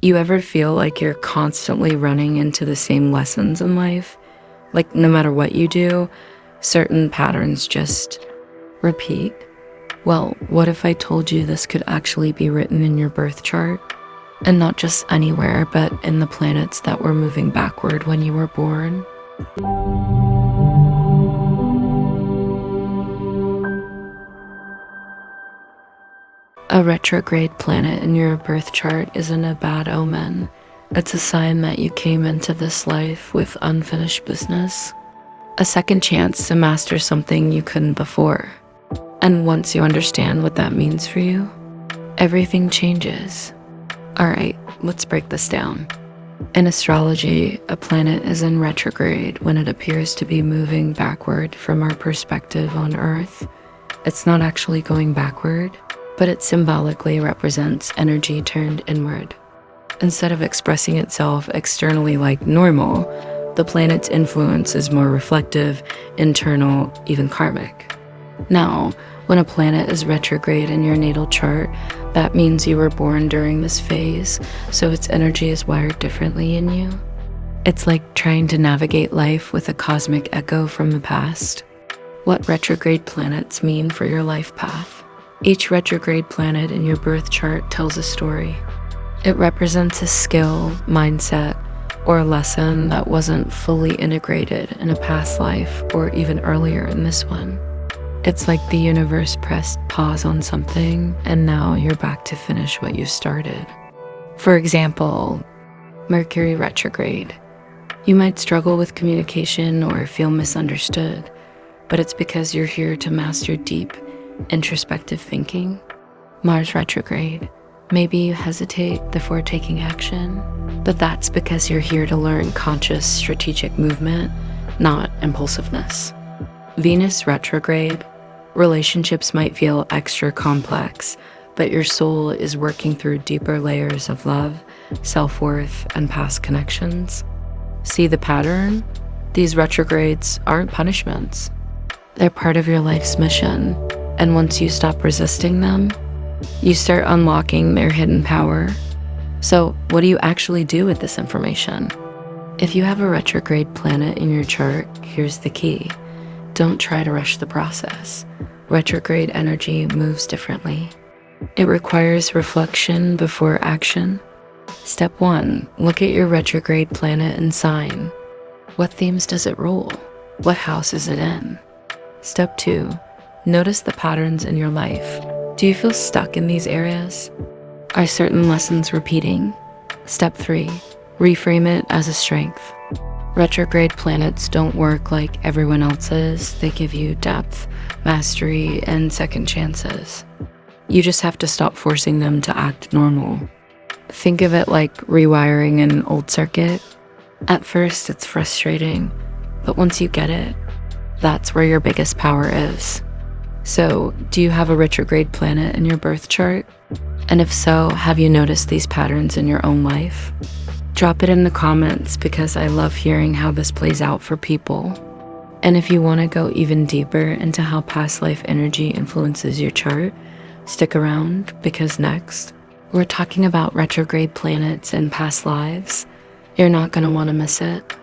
You ever feel like you're constantly running into the same lessons in life? Like no matter what you do, certain patterns just repeat? Well, what if I told you this could actually be written in your birth chart? And not just anywhere, but in the planets that were moving backward when you were born? A retrograde planet in your birth chart isn't a bad omen. It's a sign that you came into this life with unfinished business. A second chance to master something you couldn't before. And once you understand what that means for you, everything changes. Alright, let's break this down. In astrology, a planet is in retrograde when it appears to be moving backward from our perspective on Earth. It's not actually going backward, but it symbolically represents energy turned inward. Instead of expressing itself externally like normal, the planet's influence is more reflective, internal, even karmic. Now, when a planet is retrograde in your natal chart, that means you were born during this phase, so its energy is wired differently in you. It's like trying to navigate life with a cosmic echo from the past. What retrograde planets mean for your life path? Each retrograde planet in your birth chart tells a story. It represents a skill, mindset, or a lesson that wasn't fully integrated in a past life or even earlier in this one. It's like the universe pressed pause on something and now you're back to finish what you started. For example, Mercury retrograde. You might struggle with communication or feel misunderstood, but it's because you're here to master deep, introspective thinking. Mars retrograde. Maybe you hesitate before taking action, but that's because you're here to learn conscious, strategic movement, not impulsiveness. Venus retrograde. Relationships might feel extra complex, but your soul is working through deeper layers of love, self-worth, and past connections. See the pattern? These retrogrades aren't punishments. They're part of your life's mission, and once you stop resisting them, you start unlocking their hidden power. So, what do you actually do with this information? If you have a retrograde planet in your chart, here's the key. Don't try to rush the process. Retrograde energy moves differently. It requires reflection before action. Step 1, look at your retrograde planet and sign. What themes does it rule? What house is it in? Step 2, notice the patterns in your life. Do you feel stuck in these areas? Are certain lessons repeating? Step 3, reframe it as a strength. Retrograde planets don't work like everyone else's. They give you depth, mastery, and second chances. You just have to stop forcing them to act normal. Think of it like rewiring an old circuit. At first, it's frustrating, but once you get it, that's where your biggest power is. So, do you have a retrograde planet in your birth chart? And if so, have you noticed these patterns in your own life? Drop it in the comments because I love hearing how this plays out for people. And if you want to go even deeper into how past life energy influences your chart, stick around because next, we're talking about retrograde planets and past lives. You're not going to want to miss it.